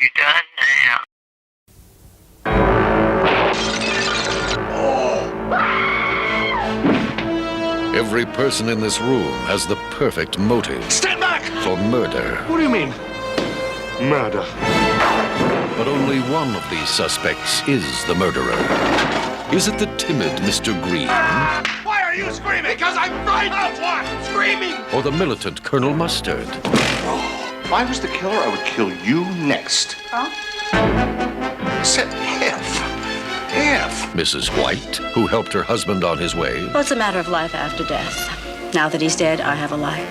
You done now? Every person in this room has the perfect motive. Stand back! For murder. What do you mean? Murder. But only one of these suspects is the murderer. Is it the timid Mr. Green? Why are you screaming? Because I'm frightened of what? Screaming! Or the militant Colonel Mustard? If I was the killer, I would kill you next. Huh? Said half. Mrs. White, who helped her husband on his way? Well, it's a matter of life after death. Now that he's dead, I have a life.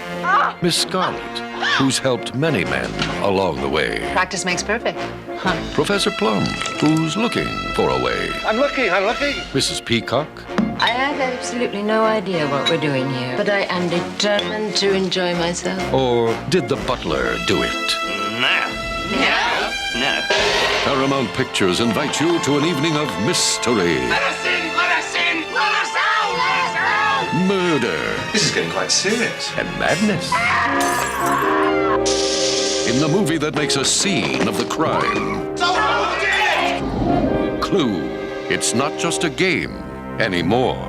Miss Scarlet, who's helped many men along the way? Practice makes perfect. Professor Plum, who's looking for a way? I'm looking. Mrs. Peacock? I have absolutely no idea what we're doing here, but I am determined to enjoy myself. Or did the butler do it? No. Paramount Pictures invite you to an evening of mystery, Let us out! murder, This is getting quite serious. and madness. In the movie that makes a scene of the crime, So who did it? Clue. It's not just a game anymore.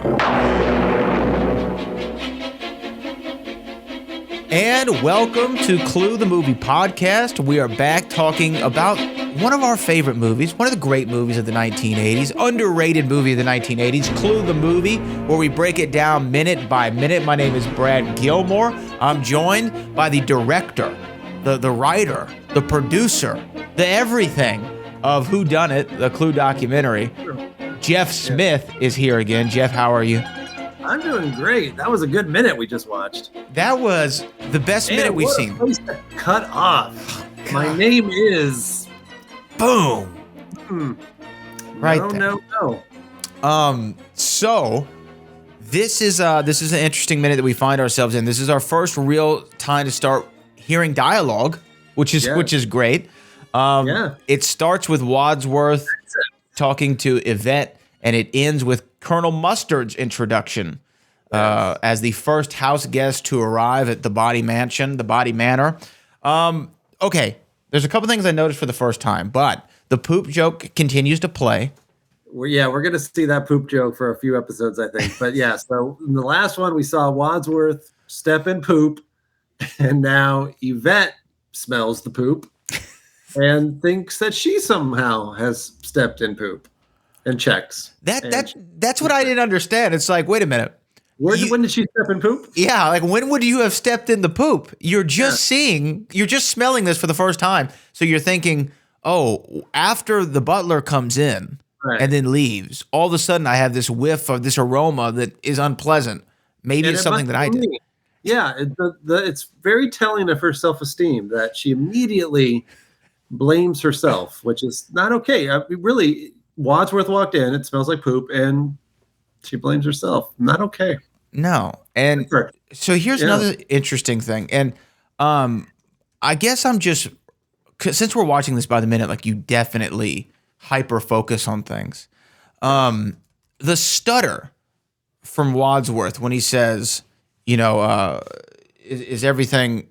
And welcome to Clue the Movie Podcast. We are back talking about one of our favorite movies, one of the great movies of the 1980s, underrated movie of the 1980s, Clue the Movie, where we break it down minute by minute. My name is Brad Gilmore. I'm joined by the director, the writer, the producer, the everything of Who Done It, the Clue documentary. Jeff Smith is here again. Jeff, how are you? I'm doing great. That was a good minute we just watched. That was the best minute we've seen. Place to cut off. My name is. Boom. Right there. No. So this is an interesting minute that we find ourselves in. This is our first real time to start hearing dialogue, which is great. It starts with Wadsworth talking to Yvette, and it ends with Colonel Mustard's introduction as the first house guest to arrive at the Body Mansion, the Body Manor. Okay, there's a couple things I noticed for the first time, but the poop joke continues to play. We're going to see that poop joke for a few episodes, I think. But yeah, so in the last one, we saw Wadsworth step in poop, and now Yvette smells the poop and thinks that she somehow has stepped in poop and checks. That's what I didn't understand. It's like, wait a minute. When did she step in poop? Yeah, like when would you have stepped in the poop? You're just smelling this for the first time. So you're thinking, oh, after the butler comes in and then leaves, all of a sudden I have this whiff of this aroma that is unpleasant. Maybe it's something that I did. Yeah, it's very telling of her self-esteem that she immediately blames herself, which is not okay. Really, Wadsworth walked in, it smells like poop, and she blames herself. Not okay. No. And so here's another interesting thing. And I guess I'm just, since we're watching this by the minute, like you definitely hyper focus on things. The stutter from Wadsworth when he says, is everything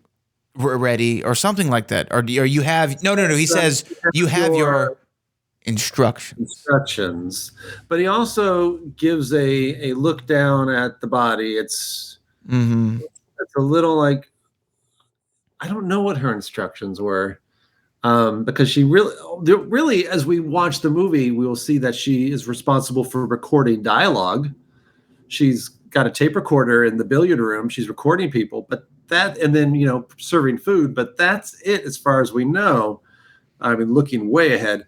ready or something like that? Or you have, no. He says, you have your instructions. But he also gives a look down at the body. It's a little like, I don't know what her instructions were, because she really, as we watch the movie, we will see that she is responsible for recording dialogue. She's got a tape recorder in the billiard room. She's recording people, and then serving food. But that's it as far as we know. I mean, looking way ahead.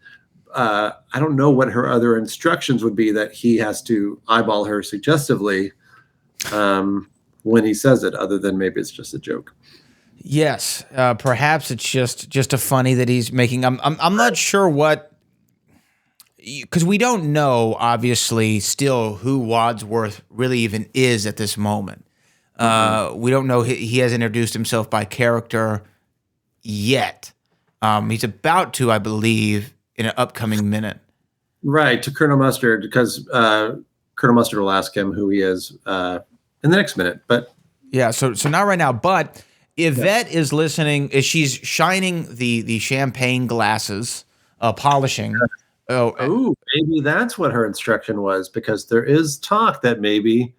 I don't know what her other instructions would be that he has to eyeball her suggestively when he says it, other than maybe it's just a joke. Yes, perhaps it's just a funny that he's making. I'm not sure what, because we don't know obviously still who Wadsworth really even is at this moment. We don't know he hasn't introduced himself by character yet. He's about to, I believe, in an upcoming minute. Right, to Colonel Mustard, because Colonel Mustard will ask him who he is in the next minute. But yeah, so not right now. But Yvette is listening. She's shining the champagne glasses, polishing. Oh, maybe that's what her instruction was, because there is talk that maybe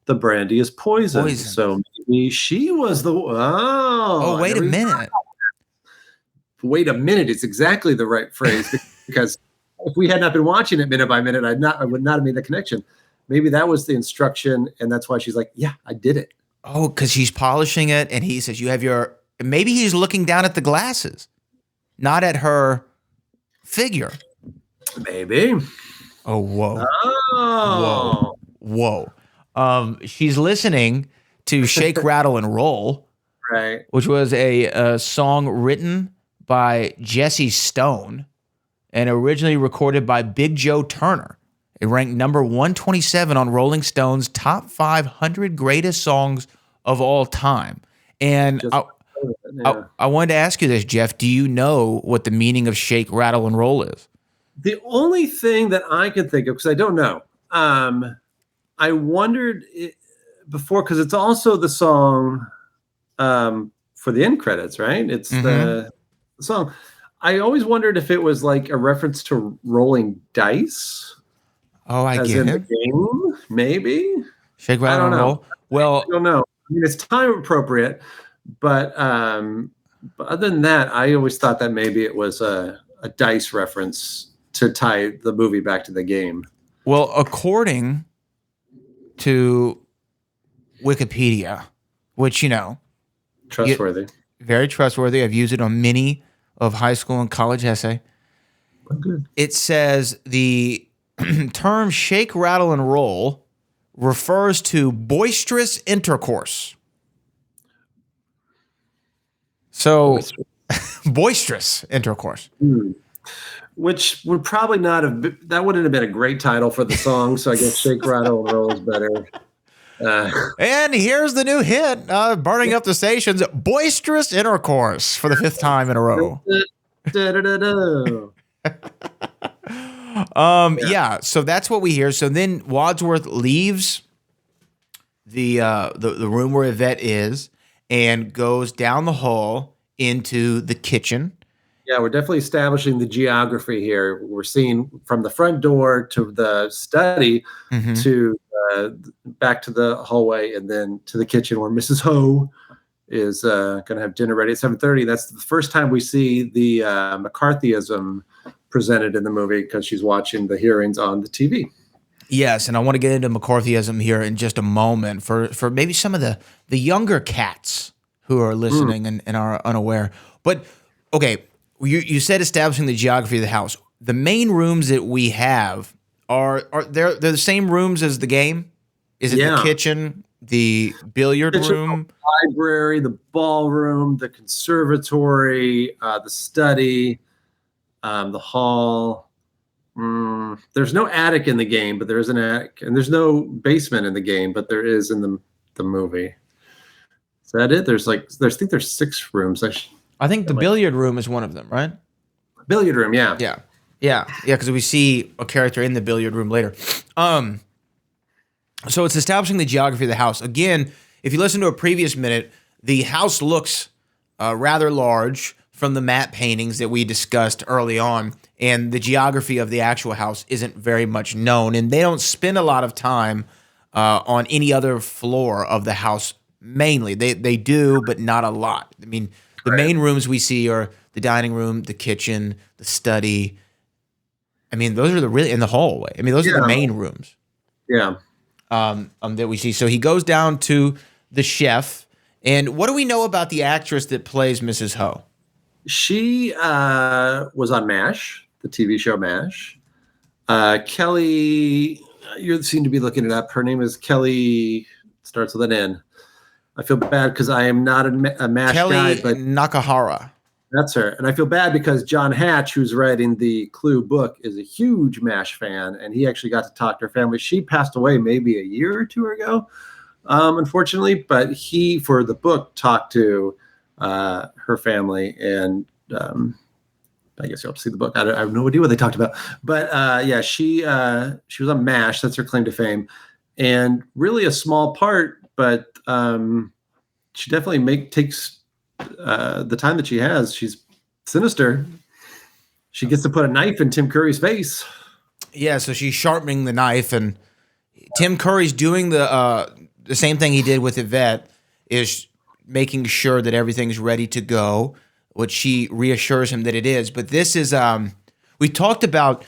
the brandy is poison. So maybe she was the. Oh, wait a minute. Wait a minute. It's exactly the right phrase, because if we had not been watching it minute by minute, I would not have made the connection. Maybe that was the instruction, and that's why she's like, yeah, I did it. Oh, because he's polishing it, and he says, you have your. Maybe he's looking down at the glasses, not at her figure. Maybe. Oh, whoa. Oh. Whoa. She's listening to Shake, Rattle, and Roll, right? Which was a song written by Jesse Stone and originally recorded by Big Joe Turner. It ranked number 127 on Rolling Stone's top 500 greatest songs of all time. And I wanted to ask you this, Jeff. Do you know what the meaning of Shake, Rattle, and Roll is? The only thing that I can think of, because I don't know, I wondered before, because it's also the song for the end credits, right? It's the song. I always wondered if it was like a reference to rolling dice. Oh, I get it. The game, maybe. Shake, Rattle, and Roll. Well, I don't know. I mean, it's time appropriate, but other than that, I always thought that maybe it was a dice reference to tie the movie back to the game. Well, according to Wikipedia, which, trustworthy, very trustworthy. I've used it on many of high school and college essay. Oh, good. It says the term shake, rattle, and roll refers to boisterous intercourse. So, boisterous intercourse. Which would probably not have been, that wouldn't have been a great title for the song. So I guess Shake, Rattle, and Roll is better. And here's the new hit, burning up the stations, boisterous intercourse for the 5th time in a row. Yeah, so that's what we hear. So then Wadsworth leaves the room where Yvette is and goes down the hall into the kitchen. Yeah, we're definitely establishing the geography here. We're seeing from the front door to the study to back to the hallway and then to the kitchen where Mrs. Ho is going to have dinner ready at 7:30. That's the first time we see the McCarthyism presented in the movie because she's watching the hearings on the TV. Yes, and I want to get into McCarthyism here in just a moment for maybe some of the younger cats who are listening and are unaware. But, okay, you said establishing the geography of the house. The main rooms that we have are they're the same rooms as the game? Is it the kitchen, the billiard room? The library, the ballroom, the conservatory, the study, the hall. There's no attic in the game, but there is an attic. And there's no basement in the game, but there is in the movie. Is that it? I think there's 6 rooms. I think the billiard room is one of them, right? Billiard room, yeah. Yeah, because we see a character in the billiard room later. So it's establishing the geography of the house. Again, if you listen to a previous minute, the house looks rather large from the matte paintings that we discussed early on, and the geography of the actual house isn't very much known, and they don't spend a lot of time on any other floor of the house mainly. They do, but not a lot. I mean, the main rooms we see are the dining room, the kitchen, the study. I mean, those are in the hallway. I mean, those are the main rooms. Yeah. That we see. So he goes down to the chef. And what do we know about the actress that plays Mrs. Ho? She was on MASH, the TV show MASH. Kelly, you seem to be looking it up. Her name is Kelly, starts with an N. I feel bad because I am not a MASH guy. Kelly Nakahara. That's her. And I feel bad because John Hatch, who's writing the Clue book, is a huge MASH fan, and he actually got to talk to her family. She passed away maybe a year or 2 ago, unfortunately, but he, for the book, talked to her family, and I guess you'll have to see the book. I have no idea what they talked about. But yeah, she was on MASH. That's her claim to fame. And really a small part, but she definitely takes the time that she has. She's sinister. She gets to put a knife in Tim Curry's face. Yeah, so she's sharpening the knife, and Tim Curry's doing the same thing he did with Yvette, is making sure that everything's ready to go, which she reassures him that it is. But this is, we talked about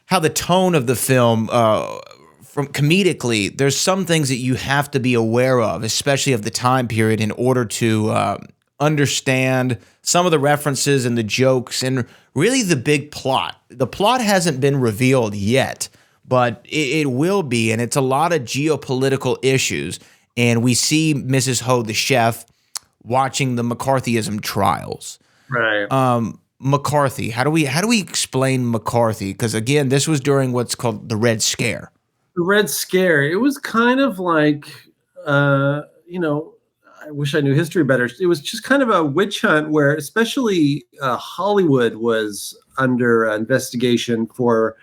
how the tone of the film, from comedically, there's some things that you have to be aware of, especially of the time period, in order to understand some of the references and the jokes and really the big plot. The plot hasn't been revealed yet, but it will be, and it's a lot of geopolitical issues. And we see Mrs. Ho, the chef, watching the McCarthyism trials. Right. McCarthy. How do we explain McCarthy? Because again, this was during what's called the Red Scare. The Red Scare. It was kind of like, I wish I knew history better. It was just kind of a witch hunt where, especially Hollywood was under investigation for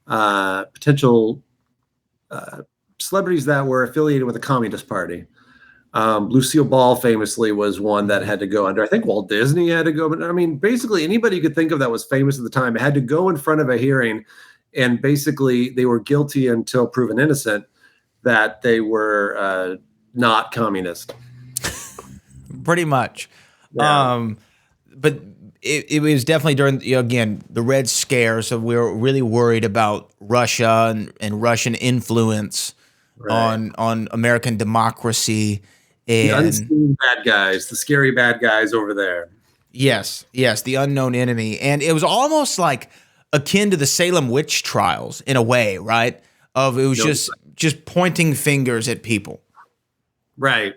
potential celebrities that were affiliated with the Communist Party. Lucille Ball famously was one that had to go under. I think Walt Disney had to go. But I mean, basically anybody you could think of that was famous at the time had to go in front of a hearing, and basically they were guilty until proven innocent that they were not communist. Pretty much. Yeah. But it was definitely during, again, the Red Scare, so we were really worried about Russia and Russian influence on American democracy. And the unseen bad guys, the scary bad guys over there. Yes, the unknown enemy. And it was almost like akin to the Salem witch trials in a way, right? It was just pointing fingers at people. Right.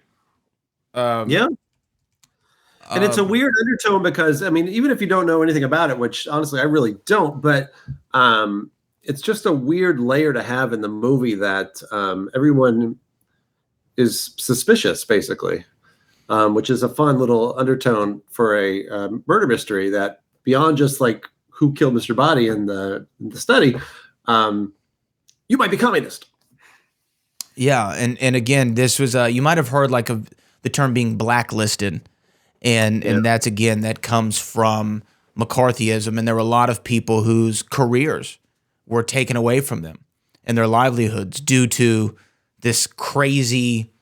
Yeah. And it's a weird undertone because, I mean, even if you don't know anything about it, which honestly I really don't, but it's just a weird layer to have in the movie that everyone is suspicious, basically, which is a fun little undertone for a murder mystery that beyond just like who killed Mr. Body in the study, you might be communist. Yeah. And again, this was, you might have heard like of the term being blacklisted. And that's, again, that comes from McCarthyism. And there were a lot of people whose careers were taken away from them and their livelihoods due to this crazy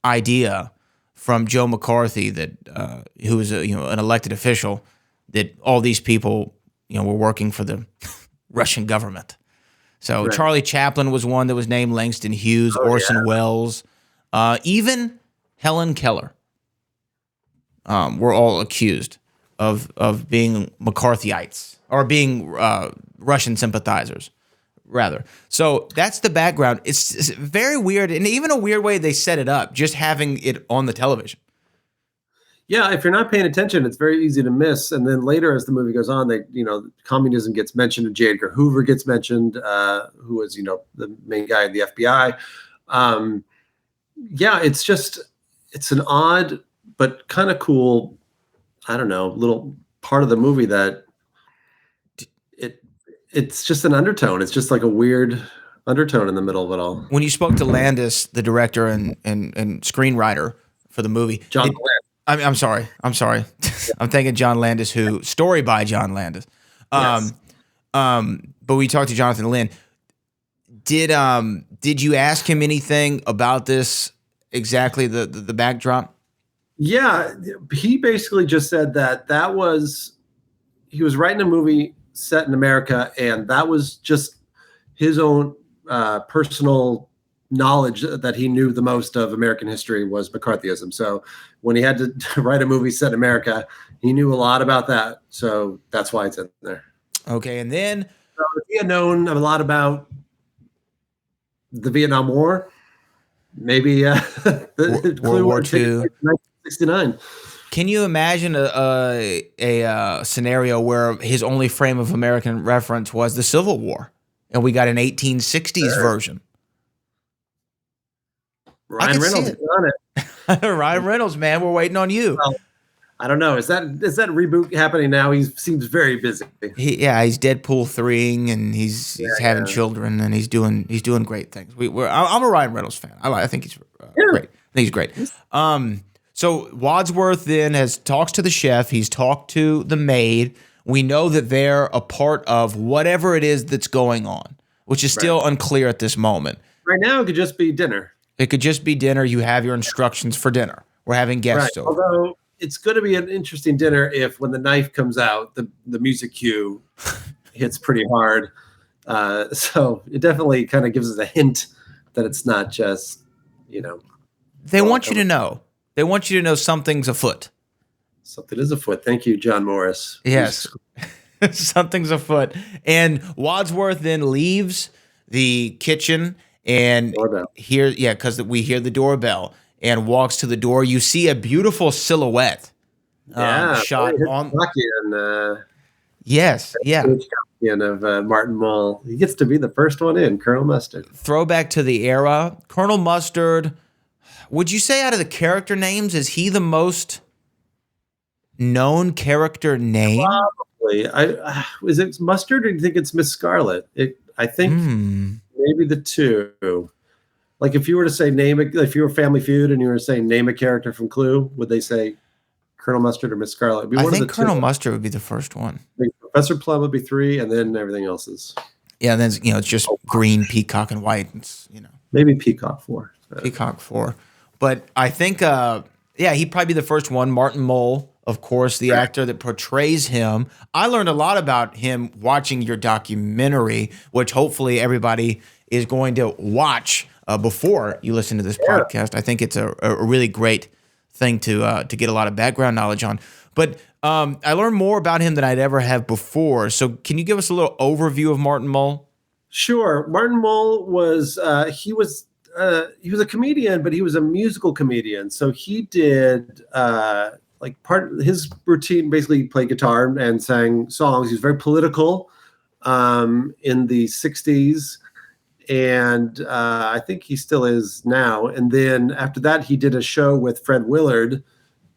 idea from Joe McCarthy that who was an elected official, that all these people were working for the Russian government. So Charlie Chaplin was one that was named, Langston Hughes, Orson Welles, even Helen Keller. Were all accused of being McCarthyites or being Russian sympathizers, rather. So that's the background. It's very weird, and even a weird way they set it up, just having it on the television. Yeah, if you're not paying attention, it's very easy to miss. And then later, as the movie goes on, communism gets mentioned, and J. Edgar Hoover gets mentioned, who was the main guy in the FBI. It's an odd but kind of cool, I don't know, little part of the movie that it's just an undertone. It's just like a weird undertone in the middle of it all. When you spoke to Landis, the director and screenwriter for the movie, John I'm sorry. I'm thinking John Landis, who story by John Landis. Yes. But we talked to Jonathan Lynn. Did you ask him anything about this, exactly the backdrop? Yeah, he basically just said that was, he was writing a movie set in America, and that was just his own personal knowledge that he knew the most of American history was McCarthyism. So when he had to write a movie set in America, he knew a lot about that. So that's why it's in there. Okay, and then if he had known a lot about the Vietnam War, maybe World War II. 1969. Can you imagine a scenario where his only frame of American reference was the Civil War, and we got an 1860s version? Ryan Reynolds is on it. Ryan Reynolds, man, we're waiting on you. Well, I don't know. Is that reboot happening now? He seems very busy. He's Deadpool 3ing, and he's having children, and he's doing great things. I'm a Ryan Reynolds fan. I think he's great. I think he's great. So Wadsworth then talks to the chef. He's talked to the maid. We know that they're a part of whatever it is that's going on, which is still unclear at this moment. Right now, it could just be dinner. It could just be dinner. You have your instructions for dinner. We're having guests over. Although it's going to be an interesting dinner if when the knife comes out, the music cue hits pretty hard. So it definitely kind of gives us a hint that it's not just, They want you to know. They want you to know something's afoot. Something is afoot. Thank you, John Morris. Yes. Something's afoot. And Wadsworth then leaves the kitchen and because we hear the doorbell and walks to the door. You see a beautiful silhouette shot on. Yes, yeah. Of Martin Mull. He gets to be the first one in, Colonel Mustard. Throwback to the era. Colonel Mustard, would you say out of the character names, is he the most known character name? Probably. Is it Mustard or do you think it's Miss Scarlet? I think maybe the two. Like if you were to say if you were Family Feud and you were saying name a character from Clue, would they say Colonel Mustard or Miss Scarlet? I think Colonel Mustard would be the first one. I think Professor Plum would be 3, and then everything else is. Yeah, and then it's just green, peacock, and white. Maybe Peacock 4. Peacock 4. But I think, he'd probably be the first one. Martin Mull, of course, the actor that portrays him. I learned a lot about him watching your documentary, which hopefully everybody is going to watch before you listen to this podcast. I think it's a really great thing to get a lot of background knowledge on. But I learned more about him than I'd ever have before. So can you give us a little overview of Martin Mull? Sure. Martin Mull was he was a comedian, but he was a musical comedian. So he did part of his routine basically played guitar and sang songs. He was very political in the 60s. And I think he still is now. And then after that, he did a show with Fred Willard,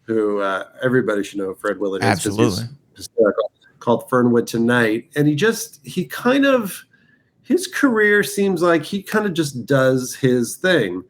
who everybody should know Fred Willard is. Absolutely. Hysterical, called Fernwood Tonight. And his career seems like he kind of just does his thing.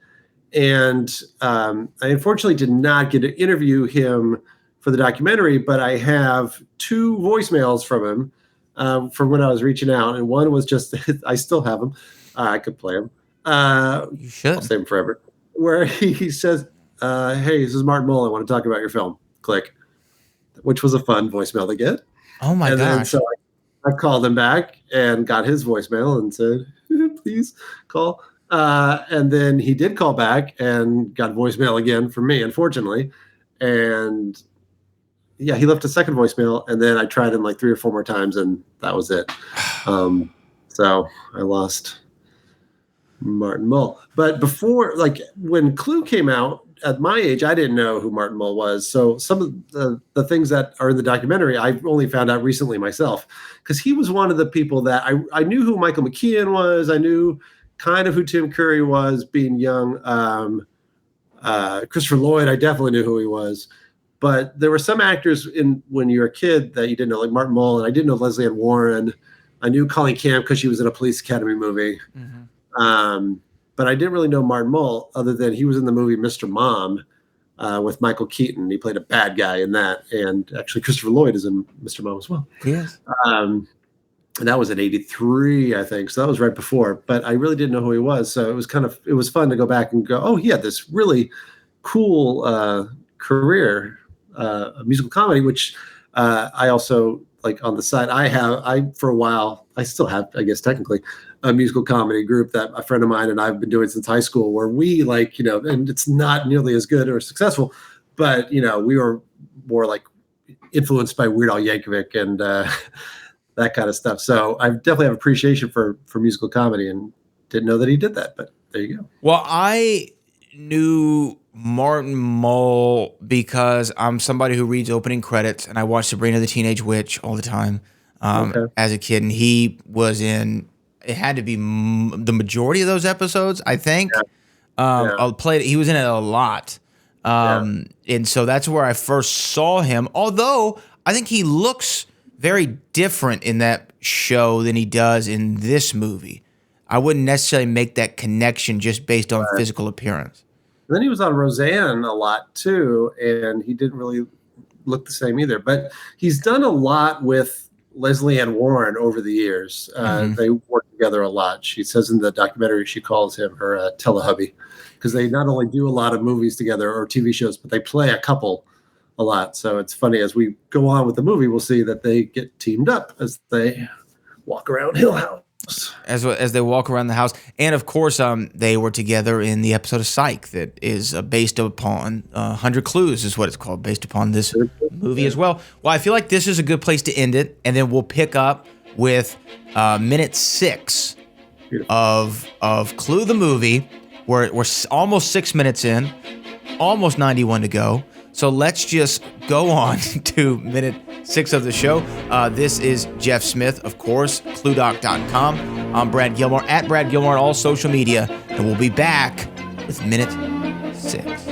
And I unfortunately did not get to interview him for the documentary, but I have 2 voicemails from him from when I was reaching out. And one was just, I still have them. I could play him. You should. I'll save him forever. Where he says, hey, this is Martin Mull. I want to talk about your film. Click. Which was a fun voicemail to get. Oh, my gosh. Then, so I called him back and got his voicemail and said, please call. And then he did call back and got voicemail again from me, unfortunately. And yeah, he left a second voicemail. And then I tried him like 3 or 4 more times, and that was it. So I lost Martin Mull. But before, when Clue came out, at my age, I didn't know who Martin Mull was. So some of the things that are in the documentary, I've only found out recently myself, because he was one of the people that I knew who Michael McKean was. I knew kind of who Tim Curry was being young. Christopher Lloyd, I definitely knew who he was. But there were some actors when you were a kid that you didn't know, like Martin Mull, and I didn't know Leslie Ann Warren. I knew Colleen Camp because she was in a Police Academy movie. Mm-hmm. But I didn't really know Martin Mull other than he was in the movie Mr. Mom with Michael Keaton. He played a bad guy in that. And actually Christopher Lloyd is in Mr. Mom as well. Yes. And that was in 83, I think. So that was right before. But I really didn't know who he was. So it was fun to go back and go, oh, he had this really cool career, a musical comedy, which I also, on the side, for a while, I still have, I guess, technically, a musical comedy group that a friend of mine and I've been doing since high school, where we and it's not nearly as good or successful, but, we were more influenced by Weird Al Yankovic and that kind of stuff. So I definitely have appreciation for musical comedy and didn't know that he did that, but there you go. Well, I knew Martin Mull because I'm somebody who reads opening credits, and I watch Sabrina the Teenage Witch all the time as a kid, and he was in. It had to be the majority of those episodes, I think. He was in it a lot, and so that's where I first saw him. Although I think he looks very different in that show than he does in this movie. I wouldn't necessarily make that connection just based on physical appearance. And then he was on Roseanne a lot too, and he didn't really look the same either. But he's done a lot with Leslie Ann Warren over the years. They work together a lot. She says in the documentary she calls him her telehubby, because they not only do a lot of movies together or TV shows, but they play a couple a lot. So it's funny, as we go on with the movie, we'll see that they get teamed up as they walk around Hill House. As they walk around the house. And of course, they were together in the episode of Psych that is based upon 100 Clues is what it's called, based upon this movie as well. Well, I feel like this is a good place to end it, and then we'll pick up with minute 6 of Clue the movie. We're almost 6 minutes in, almost 91 to go. So let's just go on to minute 6 of the show. This is Jeff Smith, of course, cluedoc.com. I'm Brad Gilmore, at Brad Gilmore on all social media, and we'll be back with minute 6.